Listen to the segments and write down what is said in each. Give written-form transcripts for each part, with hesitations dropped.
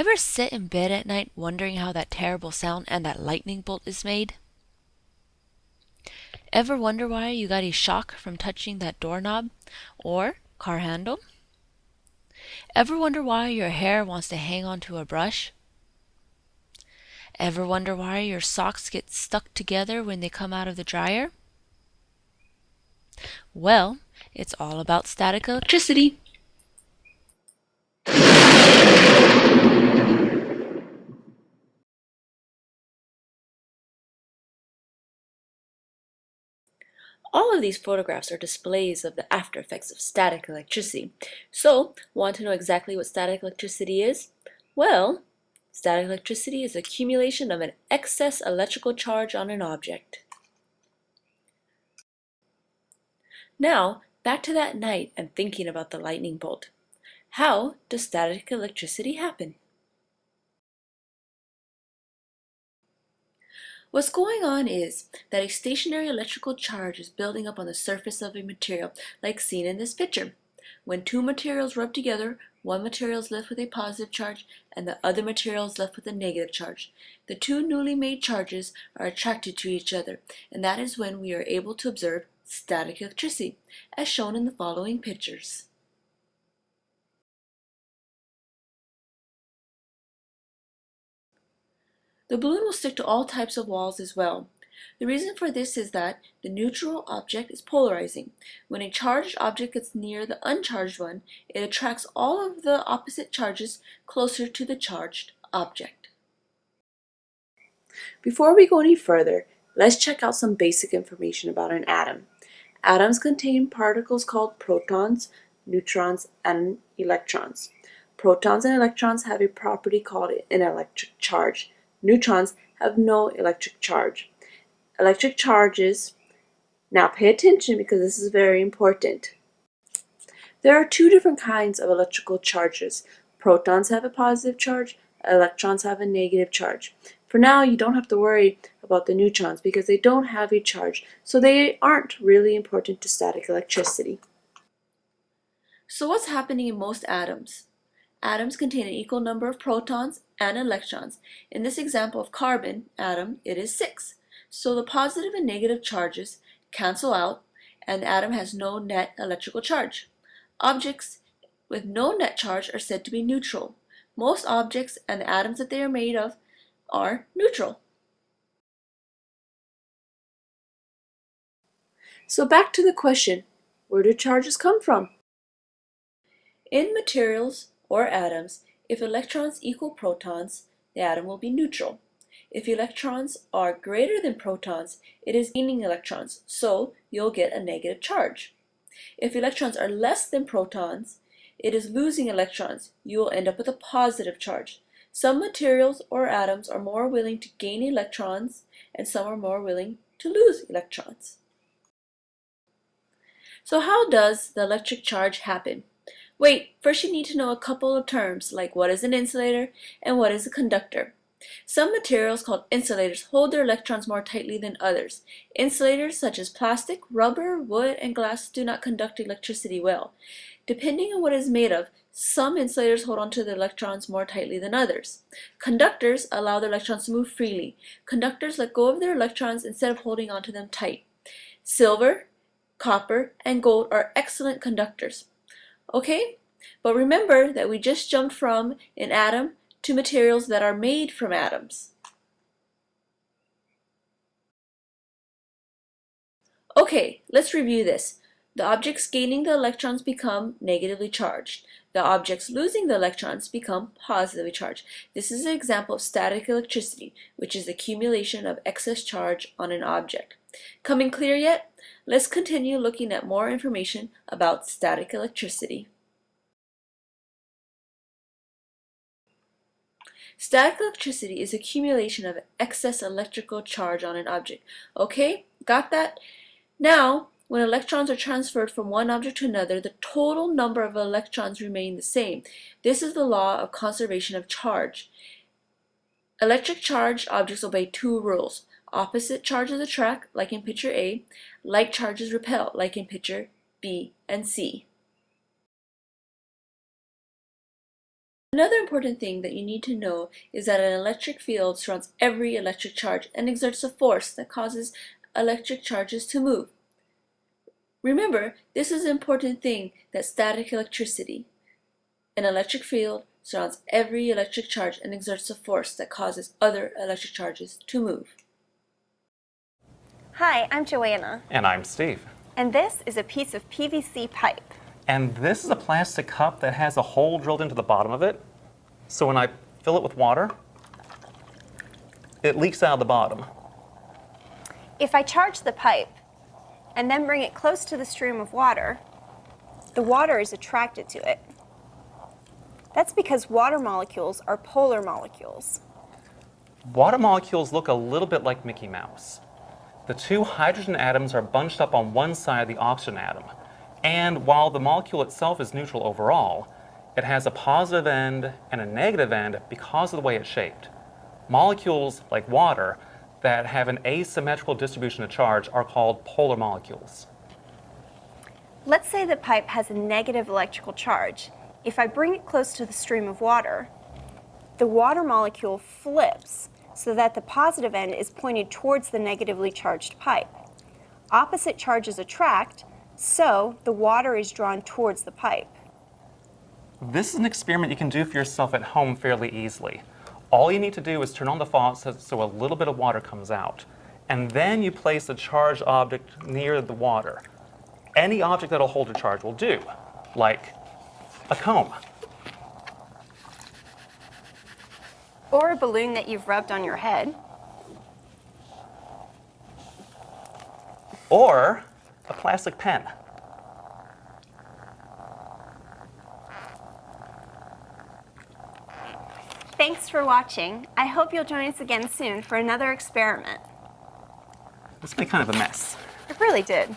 ever sit in bed at night wondering how that terrible sound and that lightning bolt is made? Ever wonder why you got a shock from touching that doorknob or car handle? Ever wonder why your hair wants to hang onto a brush? Ever wonder why your socks get stuck together when they come out of the dryer? Well, it's all about static electricity. All of these photographs are displays of the after effects of static electricity. So, want to know exactly what static electricity is? Well, static electricity is the accumulation of an excess electrical charge on an object. Now, back to that night and thinking about the lightning bolt. How does static electricity happen? What's going on is that a stationary electrical charge is building up on the surface of a material, like seen in this picture. When two materials rub together, one material is left with a positive charge and the other material is left with a negative charge. The two newly made charges are attracted to each other, and that is when we are able to observe static electricity, as shown in the following pictures. The balloon will stick to all types of walls as well. The reason for this is that the neutral object is polarizing. When a charged object gets near the uncharged one, it attracts all of the opposite charges closer to the charged object. Before we go any further, let's check out some basic information about an atom. Atoms contain particles called protons, neutrons, and electrons. Protons and electrons have a property called an electric charge. Neutrons have no electric charge. Electric charges, now pay attention because this is very important. There are two different kinds of electrical charges. Protons have a positive charge, electrons have a negative charge. For now, you don't have to worry about the neutrons because they don't have a charge, so they aren't really important to static electricity. So what's happening in most atoms? Atoms contain an equal number of protons and electrons. In this example of carbon atom, it is 6. So the positive and negative charges cancel out and the atom has no net electrical charge. Objects with no net charge are said to be neutral. Most objects and the atoms that they are made of are neutral. So back to the question, where do charges come from? In materials or atoms, if electrons equal protons, the atom will be neutral. If electrons are greater than protons, it is gaining electrons, so you'll get a negative charge. If electrons are less than protons, it is losing electrons. You will end up with a positive charge. Some materials or atoms are more willing to gain electrons, and some are more willing to lose electrons. So how does the electric charge happen? Wait, first you need to know a couple of terms, like what is an insulator and what is a conductor. Some materials called insulators hold their electrons more tightly than others. Insulators such as plastic, rubber, wood, and glass do not conduct electricity well. Depending on what it is made of, some insulators hold onto the electrons more tightly than others. Conductors allow their electrons to move freely. Conductors let go of their electrons instead of holding onto them tight. Silver, copper, and gold are excellent conductors. Okay? But remember that we just jumped from an atom to materials that are made from atoms. Okay, let's review this. The objects gaining the electrons become negatively charged. The objects losing the electrons become positively charged. This is an example of static electricity, which is the accumulation of excess charge on an object. Coming clear yet? Let's continue looking at more information about static electricity. Static electricity is accumulation of excess electrical charge on an object. Okay, got that? Now, when electrons are transferred from one object to another, the total number of electrons remain the same. This is the law of conservation of charge. Electric charged objects obey two rules. Opposite charges attract, like in picture A. Like charges repel, like in picture B and C. Another important thing that you need to know is that an electric field surrounds every electric charge and exerts a force that causes electric charges to move. Remember, this is an important thing, that static electricity. An electric field surrounds every electric charge and exerts a force that causes other electric charges to move. Hi, I'm Joanna. And I'm Steve. And this is a piece of PVC pipe. And this is a plastic cup that has a hole drilled into the bottom of it. So when I fill it with water, it leaks out of the bottom. If I charge the pipe and then bring it close to the stream of water, the water is attracted to it. That's because water molecules are polar molecules. Water molecules look a little bit like Mickey Mouse. The two hydrogen atoms are bunched up on one side of the oxygen atom. And while the molecule itself is neutral overall, it has a positive end and a negative end because of the way it's shaped. Molecules, like water, that have an asymmetrical distribution of charge are called polar molecules. Let's say the pipe has a negative electrical charge. If I bring it close to the stream of water, the water molecule flips so that the positive end is pointed towards the negatively charged pipe. Opposite charges attract, so the water is drawn towards the pipe. This is an experiment you can do for yourself at home fairly easily. All you need to do is turn on the faucet so a little bit of water comes out. And then you place a charged object near the water. Any object that'll hold a charge will do, like a comb. Or a balloon that you've rubbed on your head. Or a plastic pen. Thanks for watching. I hope you'll join us again soon for another experiment. This made kind of a mess. It really did.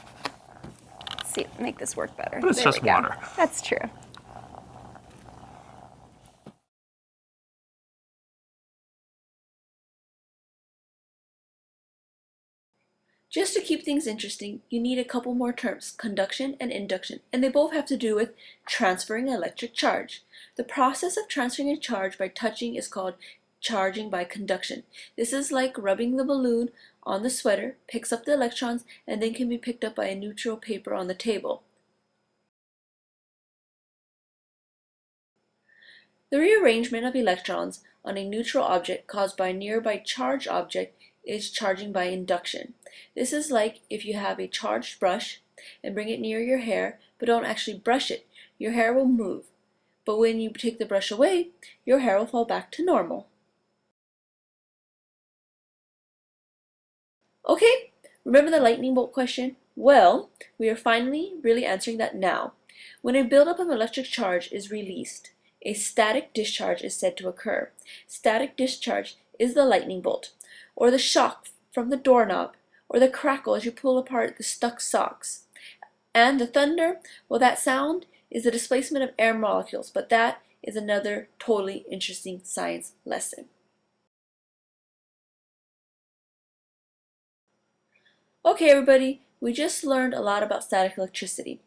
Let's see, make this work better. But it's There just we go. water. That's true. Just to keep things interesting, you need a couple more terms, conduction and induction, and they both have to do with transferring electric charge. The process of transferring a charge by touching is called charging by conduction. This is like rubbing the balloon on the sweater, picks up the electrons, and then can be picked up by a neutral paper on the table. The rearrangement of electrons on a neutral object caused by a nearby charged object is charging by induction. This is like if you have a charged brush and bring it near your hair but don't actually brush it. Your hair will move, but when you take the brush away, your hair will fall back to normal. Okay, remember the lightning bolt question? Well, we are finally really answering that now. When a buildup of electric charge is released, a static discharge is said to occur. Static discharge is the lightning bolt, or the shock from the doorknob, or the crackle as you pull apart the stuck socks. And the thunder, well, that sound is the displacement of air molecules, but that is another totally interesting science lesson. Okay, everybody, we just learned a lot about static electricity.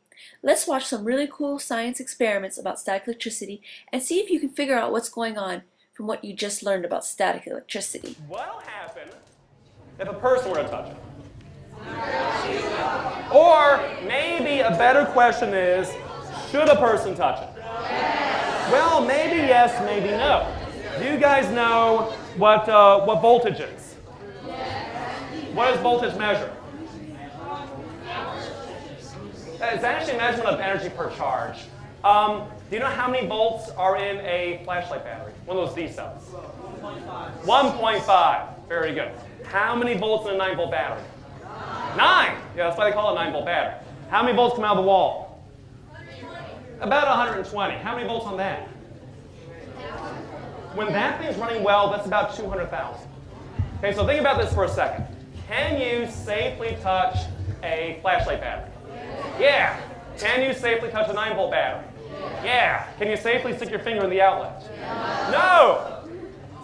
Let's watch some really cool science experiments about static electricity and see if you can figure out what's going on from what you just learned about static electricity. What'll happen if a person were to touch it? Or maybe a better question is, should a person touch it? Well, maybe yes, maybe no. Do you guys know what voltage is? What does voltage measure? It's actually a measurement of energy per charge. Do you know how many volts are in a flashlight battery? One of those D cells. 1.5. Very good. How many volts in a 9-volt battery? 9. Yeah, that's why they call it a 9-volt battery. How many volts come out of the wall? About 120. How many volts on that? When that thing's running well, that's about 200,000. Okay, so think about this for a second. Can you safely touch a flashlight battery? Yeah. Can you safely touch a 9-volt battery? Yeah. Can you safely stick your finger in the outlet? No.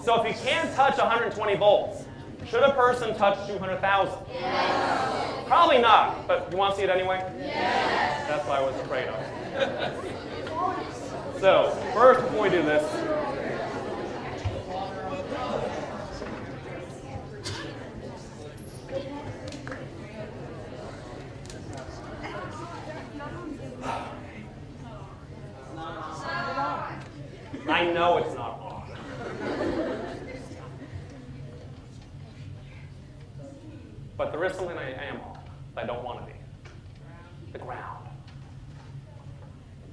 So if you can't touch 120 volts, should a person touch 200,000? Yes. Probably not, but you want to see it anyway? Yes. That's what I was afraid of. So first, before we do this, I know it's not on. But there is something I am on that I don't want to be. The ground.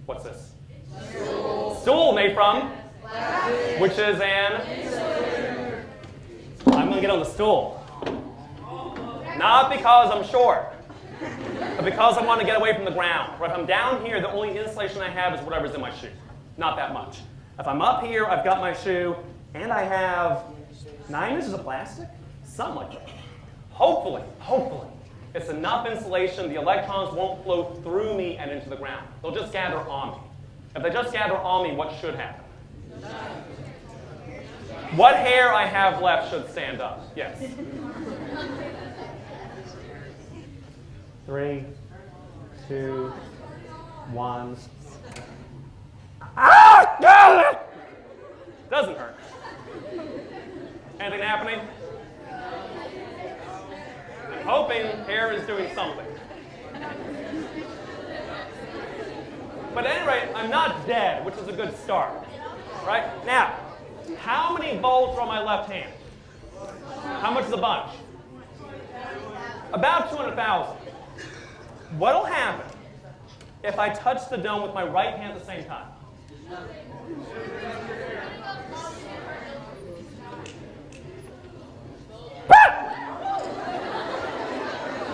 What's this? Stool made from? Which is an? I'm going to get on the stool. Not because I'm short, but because I want to get away from the ground. Right? If I'm down here, the only insulation I have is whatever's in my shoe. Not that much. If I'm up here, I've got my shoe, and I have 9 inches of plastic? Something like that. Hopefully, it's enough insulation, the electrons won't flow through me and into the ground. They'll just gather on me. If they just gather on me, what should happen? What hair I have left should stand up. Yes. 3, 2, 1. Ah! Doesn't hurt. Anything happening? I'm hoping hair is doing something. But at any rate, I'm not dead, which is a good start. Right? Now, how many volts are on my left hand? How much is a bunch? About 200,000. What'll happen if I touch the dome with my right hand at the same time?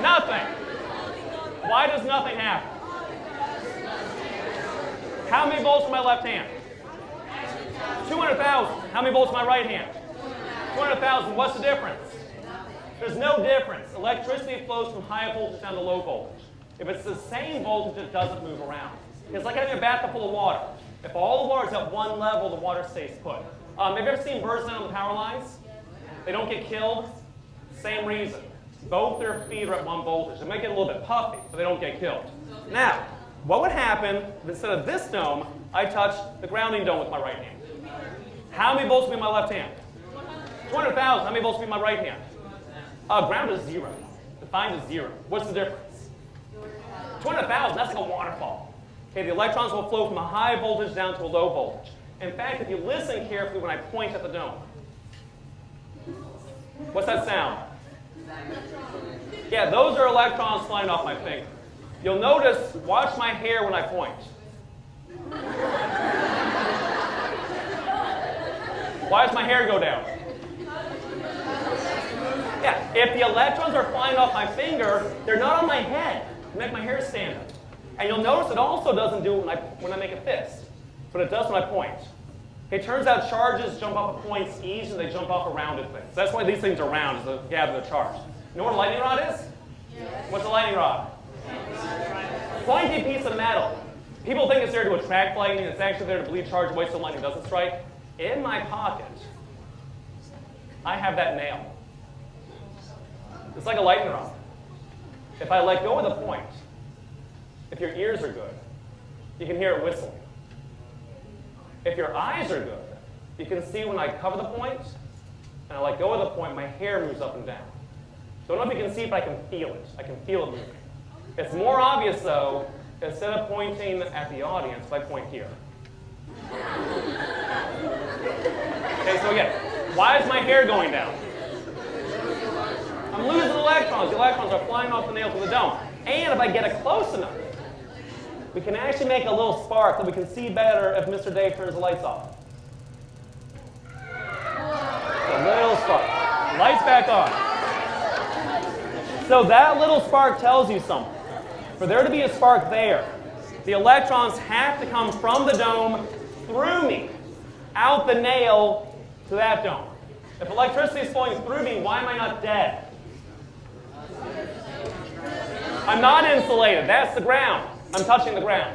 Nothing. Why does nothing happen? How many volts in my left hand? 200,000. How many volts in my right hand? 200,000. What's the difference? There's no difference. Electricity flows from high voltage down to low voltage. If it's the same voltage, it doesn't move around. It's like having a bathtub full of water. If all the water is at one level, the water stays put. Have you ever seen birds land on the power lines? They don't get killed. Same reason. Both their feet are at one voltage. They might get a little bit puffy, but they don't get killed. Now, what would happen if instead of this dome, I touch the grounding dome with my right hand? How many volts would be in my left hand? 200,000. How many volts would be in my right hand? Ground is 0. Defined as 0. What's the difference? 200,000, that's like a waterfall. Okay, the electrons will flow from a high voltage down to a low voltage. In fact, if you listen carefully when I point at the dome, what's that sound? Yeah, those are electrons flying off my finger. You'll notice, watch my hair when I point. Why does my hair go down? Yeah, if the electrons are flying off my finger, they're not on my head. They make my hair stand up. And you'll notice it also doesn't do it when I make a fist, but it does when I point. It turns out charges jump off of points easier than they jump off of rounded things. That's why these things are round, is to gather the charge. You know what a lightning rod is? What's a lightning rod? Pointy piece of metal. People think it's there to attract lightning. It's actually there to bleed charge away so lightning doesn't strike. In my pocket, I have that nail. It's like a lightning rod. If I let go of the point, if your ears are good, you can hear it whistling. If your eyes are good, you can see when I cover the point, and I let go of the point, my hair moves up and down. Don't know if you can see it, but I can feel it. I can feel it moving. It's more obvious, though, instead of pointing at the audience, if I point here. Okay, so again, why is my hair going down? I'm losing electrons. The electrons are flying off the nail to the dome. And if I get it close enough, we can actually make a little spark that we can see better if Mr. Dave turns the lights off. A little spark. Lights back on. So that little spark tells you something. For there to be a spark there, the electrons have to come from the dome through me, out the nail to that dome. If electricity is flowing through me, why am I not dead? I'm not insulated. That's the ground. I'm touching the ground.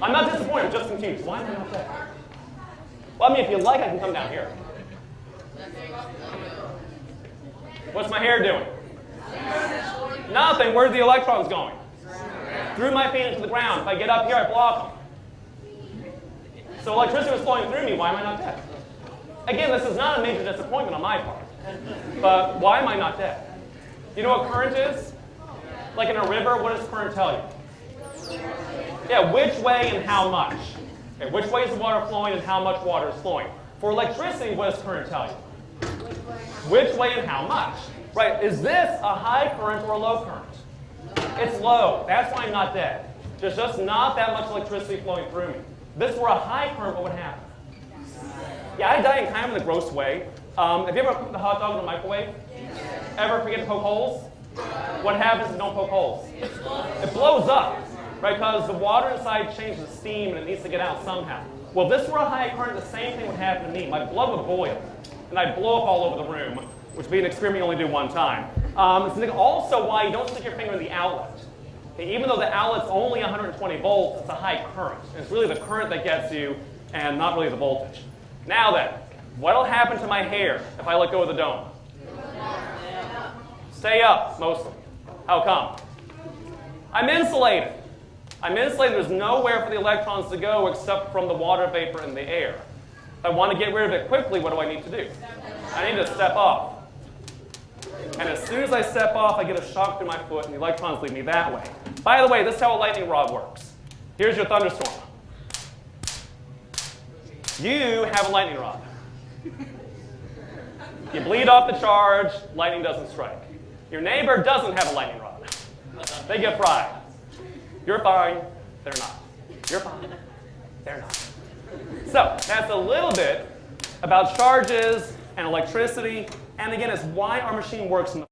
I'm not disappointed. I'm just confused. Why am I not dead? Well, I mean, if you like, I can come down here. What's my hair doing? Nothing. Where are the electrons going? threw my feet into the ground. If I get up here, I block them. So electricity was flowing through me. Why am I not dead? Again, this is not a major disappointment on my part. But why am I not dead? You know what current is? Like in a river, what does current tell you? Yeah, which way and how much. Okay, which way is the water flowing and how much water is flowing. For electricity, what does current tell you? Which way and how much. Right, is this a high current or a low current? It's low. That's why I'm not dead. There's just not that much electricity flowing through me. If this were a high current, what would happen? Yeah, I die in kind of in a gross way. Have you ever put the hot dog in the microwave? Ever forget to poke holes? What happens if you don't poke holes? It blows up, right? Because the water inside changes to steam and it needs to get out somehow. Well, if this were a high current, the same thing would happen to me. My blood would boil, and I'd blow up all over the room, which would be an experiment you only do one time. It's also why you don't stick your finger in the outlet. Okay, even though the outlet's only 120 volts, it's a high current. And it's really the current that gets you, and not really the voltage. Now then, what'll happen to my hair if I let go of the dome? Stay up, mostly. How come? I'm insulated. I'm insulated. There's nowhere for the electrons to go except from the water vapor in the air. If I want to get rid of it quickly, what do I need to do? I need to step off. And as soon as I step off, I get a shock through my foot, and the electrons lead me that way. By the way, this is how a lightning rod works. Here's your thunderstorm. You have a lightning rod. You bleed off the charge, lightning doesn't strike. Your neighbor doesn't have a lightning rod. They get fried. You're fine, they're not. You're fine, they're not. So that's a little bit about charges and electricity, and again, it's why our machine works in the